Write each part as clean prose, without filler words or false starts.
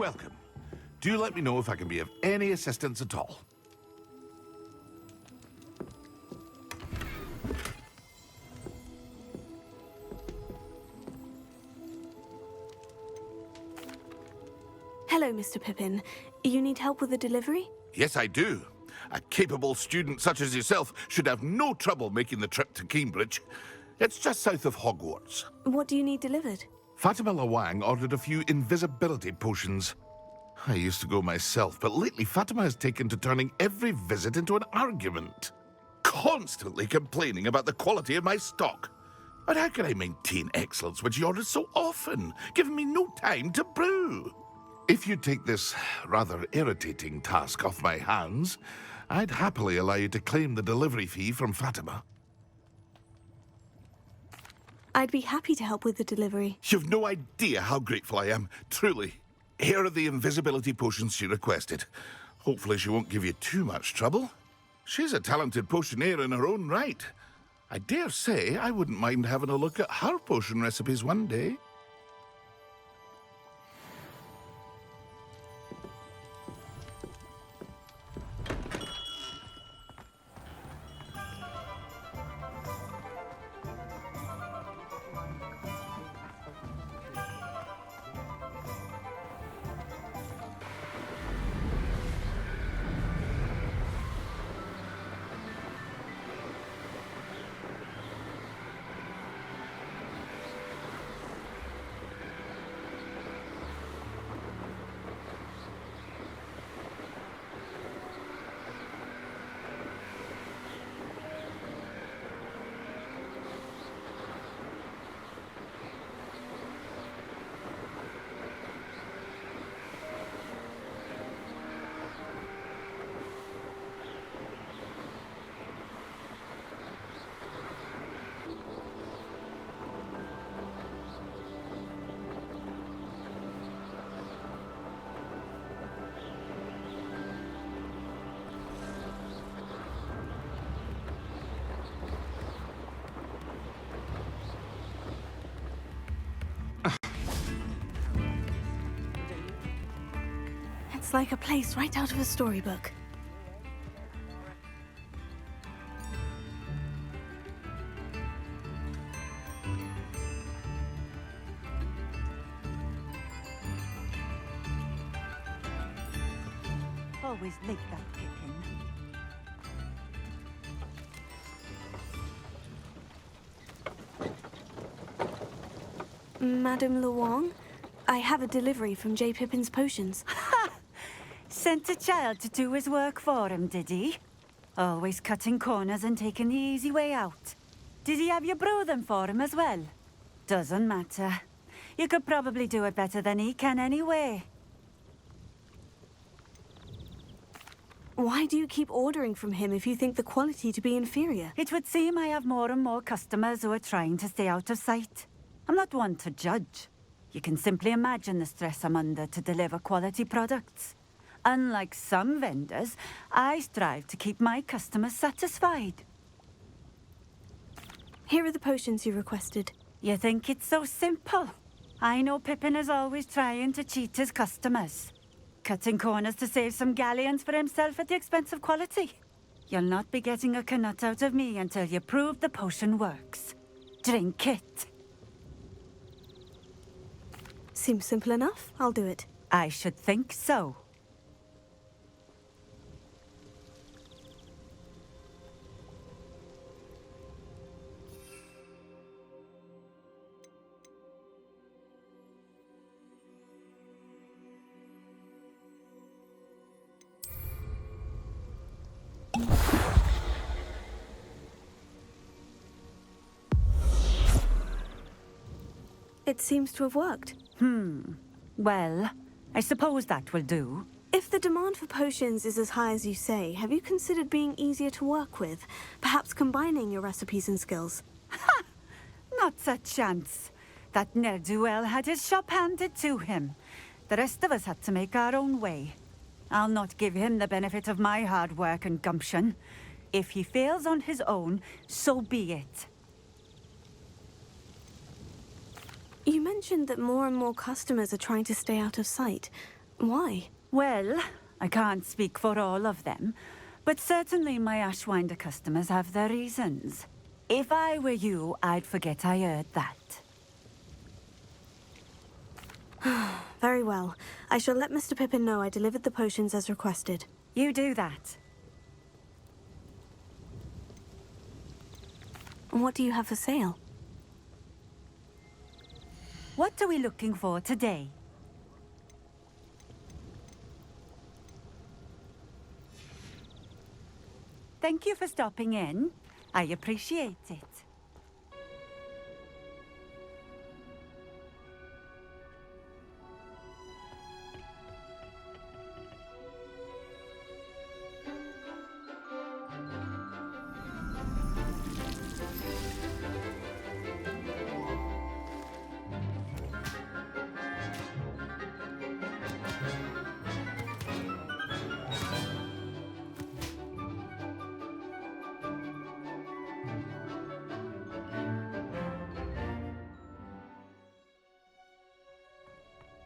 welcome. Do let me know if I can be of any assistance at all. Hello, Mr. Pippin. You need help with a delivery? Yes, I do. A capable student such as yourself should have no trouble making the trip to Cambridge. It's just south of Hogwarts. What do you need delivered? Fatima Lawang ordered a few invisibility potions. I used to go myself, but lately Fatima has taken to turning every visit into an argument. Constantly complaining about the quality of my stock. But how can I maintain excellence when she orders so often, giving me no time to brew? If you take this rather irritating task off my hands, I'd happily allow you to claim the delivery fee from Fatima. I'd be happy to help with the delivery. You've no idea how grateful I am, truly. Here are the invisibility potions she requested. Hopefully she won't give you too much trouble. She's a talented potioneer in her own right. I dare say I wouldn't mind having a look at her potion recipes one day. It's like a place right out of a storybook. Always like that, Pippin. Madame Lawang, I have a delivery from J. Pippin's Potions. Sent a child to do his work for him, did he? Always cutting corners and taking the easy way out. Did he have you brew them for him as well? Doesn't matter. You could probably do it better than he can anyway. Why do you keep ordering from him if you think the quality to be inferior? It would seem I have more and more customers who are trying to stay out of sight. I'm not one to judge. You can simply imagine the stress I'm under to deliver quality products. Unlike some vendors, I strive to keep my customers satisfied. Here are the potions you requested. You think it's so simple? I know Pippin is always trying to cheat his customers. Cutting corners to save some galleons for himself at the expense of quality. You'll not be getting a canut out of me until you prove the potion works. Drink it. Seems simple enough. I'll do it. I should think so. It seems to have worked. Well, I suppose that will do. If the demand for potions is as high as you say, have you considered being easier to work with? Perhaps combining your recipes and skills? Ha! Not a chance. That ne'er-do-well had his shop handed to him. The rest of us had to make our own way. I'll not give him the benefit of my hard work and gumption. If he fails on his own, so be it. You mentioned that more and more customers are trying to stay out of sight. Why? Well, I can't speak for all of them, but certainly my Ashwinder customers have their reasons. If I were you, I'd forget I heard that. Very well. I shall let Mr. Pippin know I delivered the potions as requested. You do that. What do you have for sale? What are we looking for today? Thank you for stopping in. I appreciate it.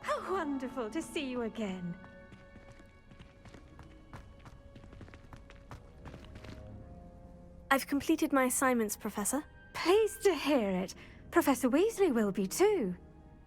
How wonderful to see you again. I've completed my assignments, Professor. Pleased to hear it. Professor Weasley will be too.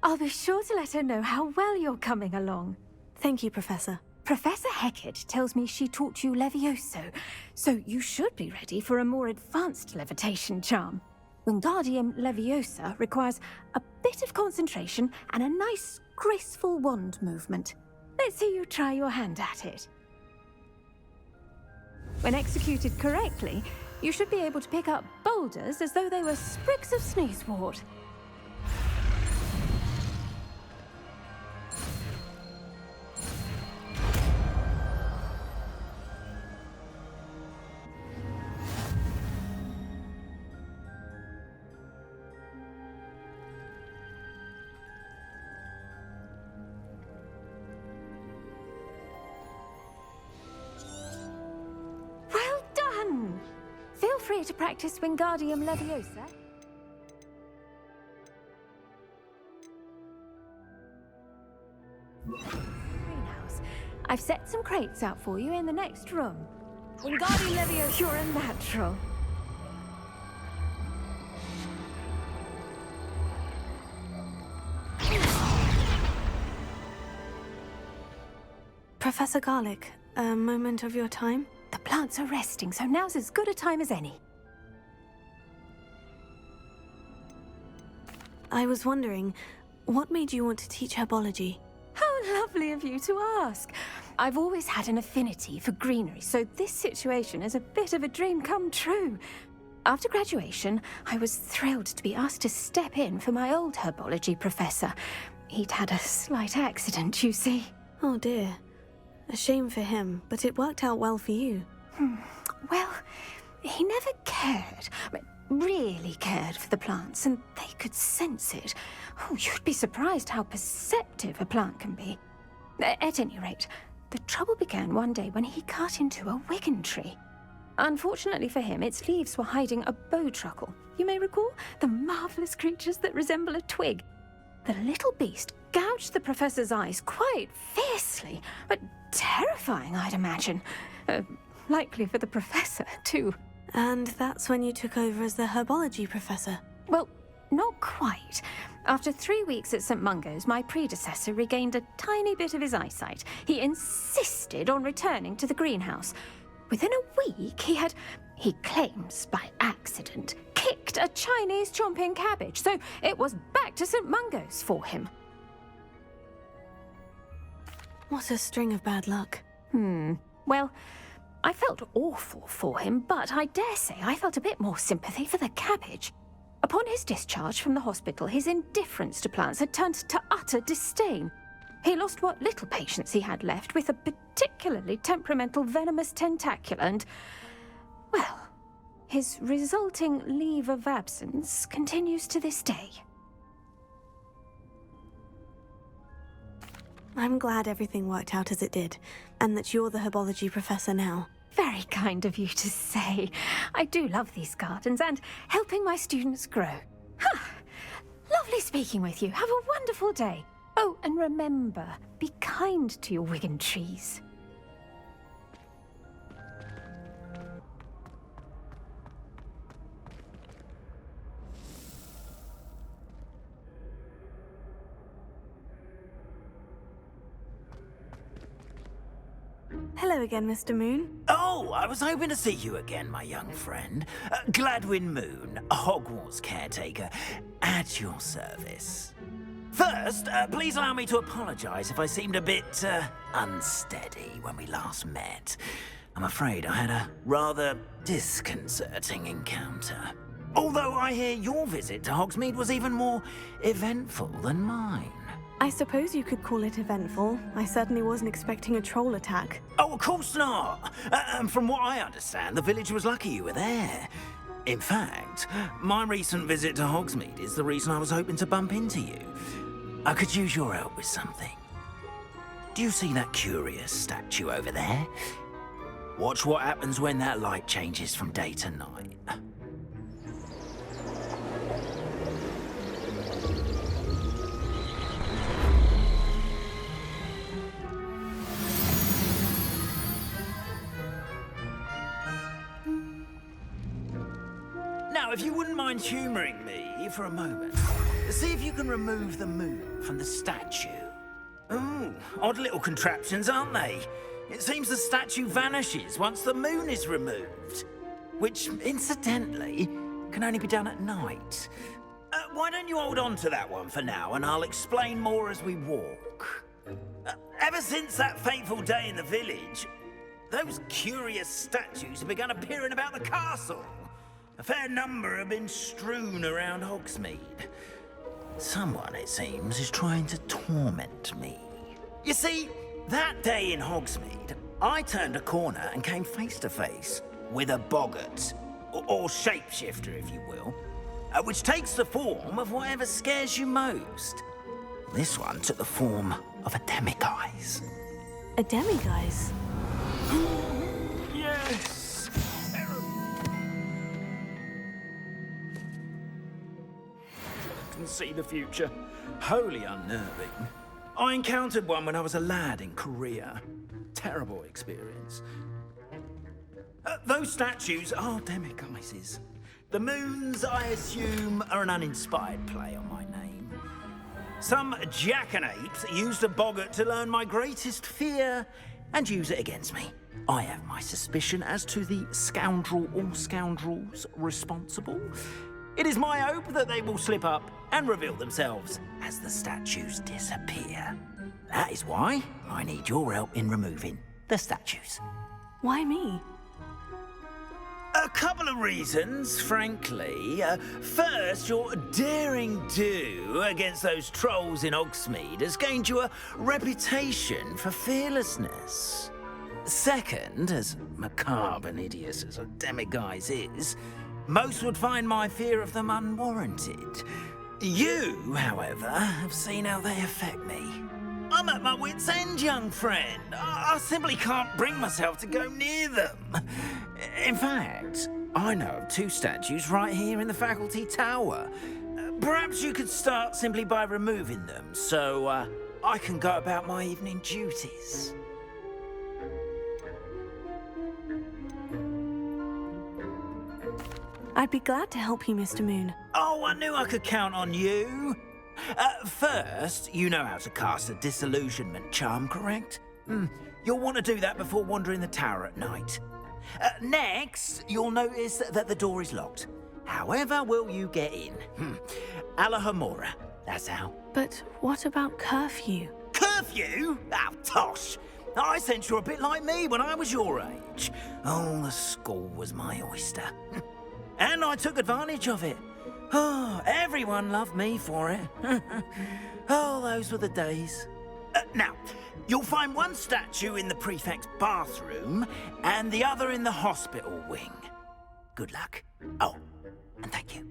I'll be sure to let her know how well you're coming along. Thank you, Professor. Professor Hecat tells me she taught you Levioso, so you should be ready for a more advanced levitation charm. Wingardium Leviosa requires a bit of concentration and a nice, graceful wand movement. Let's see you try your hand at it. When executed correctly, you should be able to pick up boulders as though they were sprigs of sneezewort. Well done! Feel free to practice Wingardium Leviosa. Greenhouse. I've set some crates out for you in the next room. Wingardium Leviosa, you're a natural. Professor Garlick, a moment of your time? The plants are resting, so now's as good a time as any. I was wondering, what made you want to teach herbology? How lovely of you to ask. I've always had an affinity for greenery, so this situation is a bit of a dream come true. After graduation, I was thrilled to be asked to step in for my old herbology professor. He'd had a slight accident, you see. Oh dear. A shame for him, but it worked out well for you. Well, he never cared, really cared for the plants, and they could sense it. Oh, you'd be surprised how perceptive a plant can be. At any rate, the trouble began one day when he cut into a Wigan tree. Unfortunately for him, its leaves were hiding a bowtruckle. You may recall the marvelous creatures that resemble a twig. The little beast gouged the professor's eyes quite fiercely, but terrifying, I'd imagine. Likely for the professor, too. And that's when you took over as the herbology professor? Well, not quite. After 3 weeks at St. Mungo's, my predecessor regained a tiny bit of his eyesight. He insisted on returning to the greenhouse. Within a week, he claims by accident, kicked a Chinese chomping cabbage, so it was back to St. Mungo's for him. What a string of bad luck. Well, I felt awful for him, but I dare say I felt a bit more sympathy for the cabbage. Upon his discharge from the hospital, his indifference to plants had turned to utter disdain. He lost what little patience he had left with a particularly temperamental venomous tentacula and, well, his resulting leave of absence continues to this day. I'm glad everything worked out as it did, and that you're the herbology professor now. Very kind of you to say. I do love these gardens and helping my students grow. Lovely speaking with you. Have a wonderful day. Oh, and remember, be kind to your Wigan trees. Hello again, Mr. Moon. Oh, I was hoping to see you again, my young friend. Gladwin Moon, Hogwarts caretaker, at your service. First, please allow me to apologize if I seemed a bit, unsteady when we last met. I'm afraid I had a rather disconcerting encounter. Although I hear your visit to Hogsmeade was even more eventful than mine. I suppose you could call it eventful. I certainly wasn't expecting a troll attack. Oh, of course not. And from what I understand, the village was lucky you were there. In fact, my recent visit to Hogsmeade is the reason I was hoping to bump into you. I could use your help with something. Do you see that curious statue over there? Watch what happens when that light changes from day to night. Now, if you wouldn't mind humouring me for a moment, see if you can remove the moon from the statue. Ooh, odd little contraptions, aren't they? It seems the statue vanishes once the moon is removed, which, incidentally, can only be done at night. Why don't you hold on to that one for now, and I'll explain more as we walk. Ever since that fateful day in the village, those curious statues have begun appearing about the castle. A fair number have been strewn around Hogsmeade. Someone, it seems, is trying to torment me. You see, that day in Hogsmeade, I turned a corner and came face to face with a boggart, or shapeshifter, if you will, which takes the form of whatever scares you most. This one took the form of a demiguise. A demiguise? Yes! Can see the future. Wholly unnerving. I encountered one when I was a lad in Korea. Terrible experience. Those statues are demiguises. The moons, I assume, are an uninspired play on my name. Some jackanapes used a boggart to learn my greatest fear and use it against me. I have my suspicion as to the scoundrel or scoundrels responsible. It is my hope that they will slip up and reveal themselves as the statues disappear. That is why I need your help in removing the statues. Why me? A couple of reasons, frankly. First, your daring do against those trolls in Hogsmeade has gained you a reputation for fearlessness. Second, as macabre and hideous as a demiguise is, most would find my fear of them unwarranted. You, however, have seen how they affect me. I'm at my wit's end, young friend. I simply can't bring myself to go near them. In fact, I know of two statues right here in the faculty tower. Perhaps you could start simply by removing them, so I can go about my evening duties. I'd be glad to help you, Mr. Moon. Oh, I knew I could count on you. First, you know how to cast a disillusionment charm, correct? You'll want to do that before wandering the tower at night. Next, you'll notice that the door is locked. However will you get in? Alahomora, that's how. But what about curfew? Curfew? Oh, tosh. I sense you're a bit like me when I was your age. Oh, the school was my oyster. And I took advantage of it. Oh, everyone loved me for it. Oh, those were the days. Now, you'll find one statue in the prefect's bathroom and the other in the hospital wing. Good luck. Oh, and thank you.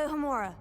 Alohomora.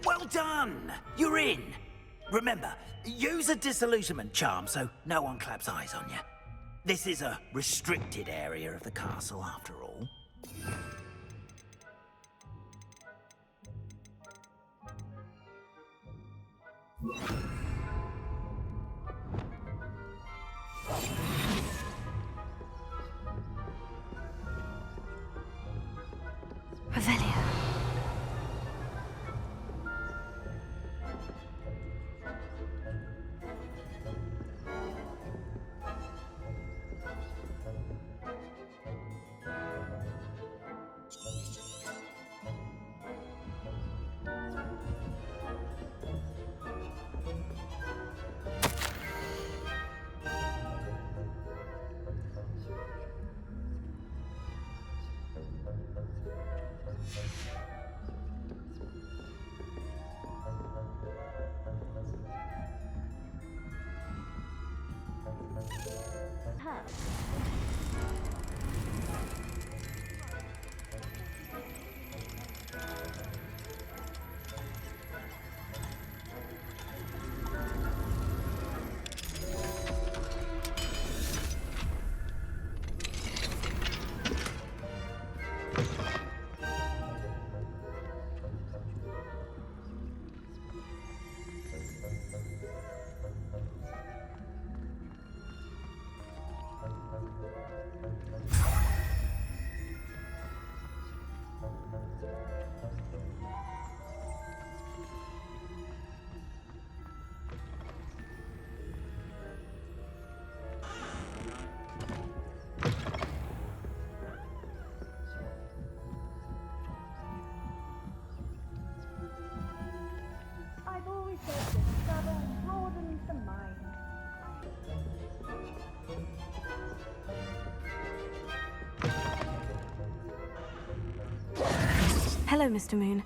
Well done! You're in. Remember, use a disillusionment charm so no one claps eyes on you. This is a restricted area of the castle, after all. Revelio. I've always said that travel broadens the mind. Hello, Mr. Moon.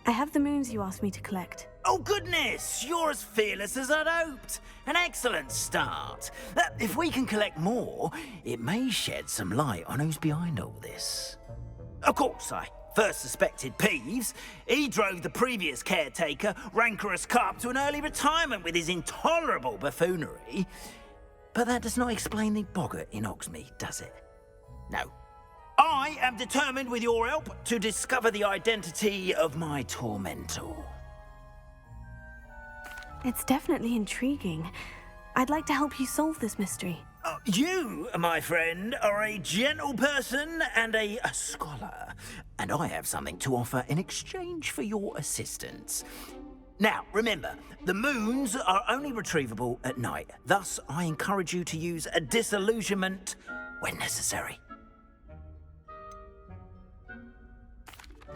I have the moons you asked me to collect. Oh, goodness! You're as fearless as I'd hoped. An excellent start. If we can collect more, it may shed some light on who's behind all this. Of course, I first suspected Peeves. He drove the previous caretaker, Rancorous Carp, to an early retirement with his intolerable buffoonery. But that does not explain the boggart in Hogsmeade, does it? No. I am determined, with your help, to discover the identity of my tormentor. It's definitely intriguing. I'd like to help you solve this mystery. You, my friend, are a gentle person and a scholar, and I have something to offer in exchange for your assistance. Now, remember, the moons are only retrievable at night. Thus, I encourage you to use a disillusionment when necessary.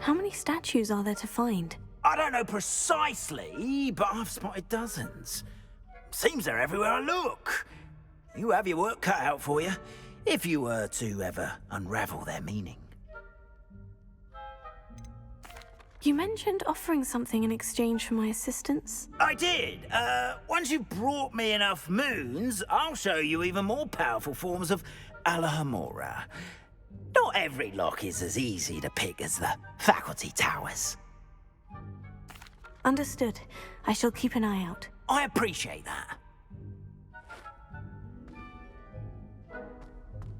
How many statues are there to find? I don't know precisely, but I've spotted dozens. Seems they're everywhere I look. You have your work cut out for you, if you were to ever unravel their meaning. You mentioned offering something in exchange for my assistance. I did. Once you've brought me enough moons, I'll show you even more powerful forms of Alohomora. Not every lock is as easy to pick as the faculty towers. Understood. I shall keep an eye out. I appreciate that.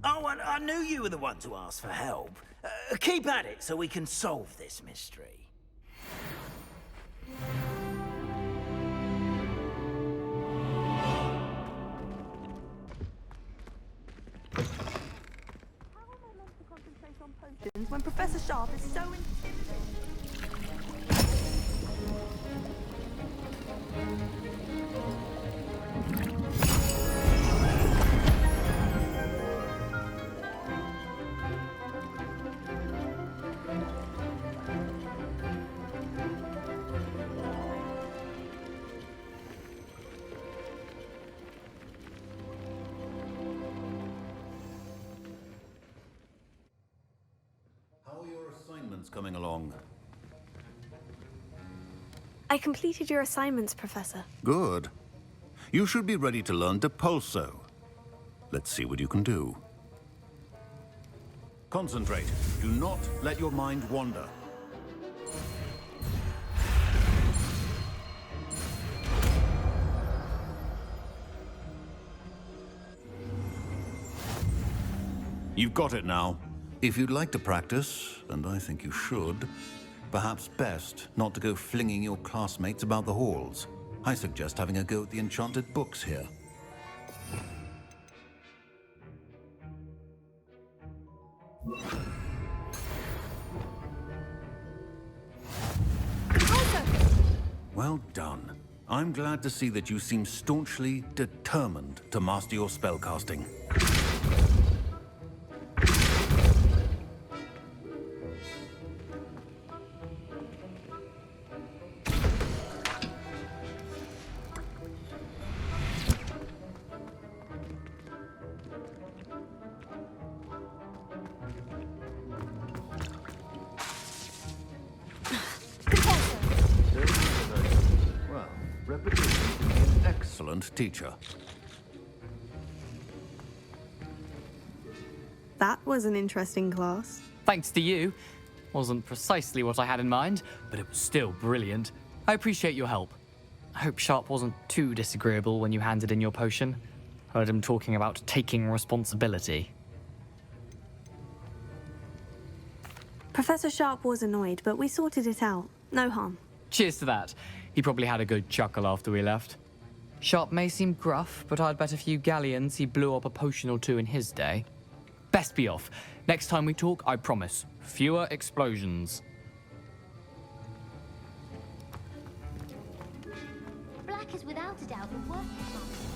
Oh, and I knew you were the one to ask for help. Keep at it so we can solve this mystery. on potions when Professor Sharp is so intimidating. How are your assignments coming along? I completed your assignments, Professor. Good. You should be ready to learn Depulso. Let's see what you can do. Concentrate. Do not let your mind wander. You've got it now. If you'd like to practice, and I think you should, perhaps best not to go flinging your classmates about the halls. I suggest having a go at the enchanted books here. Well done. I'm glad to see that you seem staunchly determined to master your spellcasting. Well, repetition can be an excellent teacher. That was an interesting class. Thanks to you. Wasn't precisely what I had in mind, but it was still brilliant. I appreciate your help. I hope Sharp wasn't too disagreeable when you handed in your potion. Heard him talking about taking responsibility. Professor Sharp was annoyed, but we sorted it out. No harm. Cheers to that. He probably had a good chuckle after we left. Sharp may seem gruff, but I'd bet a few galleons he blew up a potion or two in his day. Best be off. Next time we talk, I promise, fewer explosions. Black is without a doubt the worst example.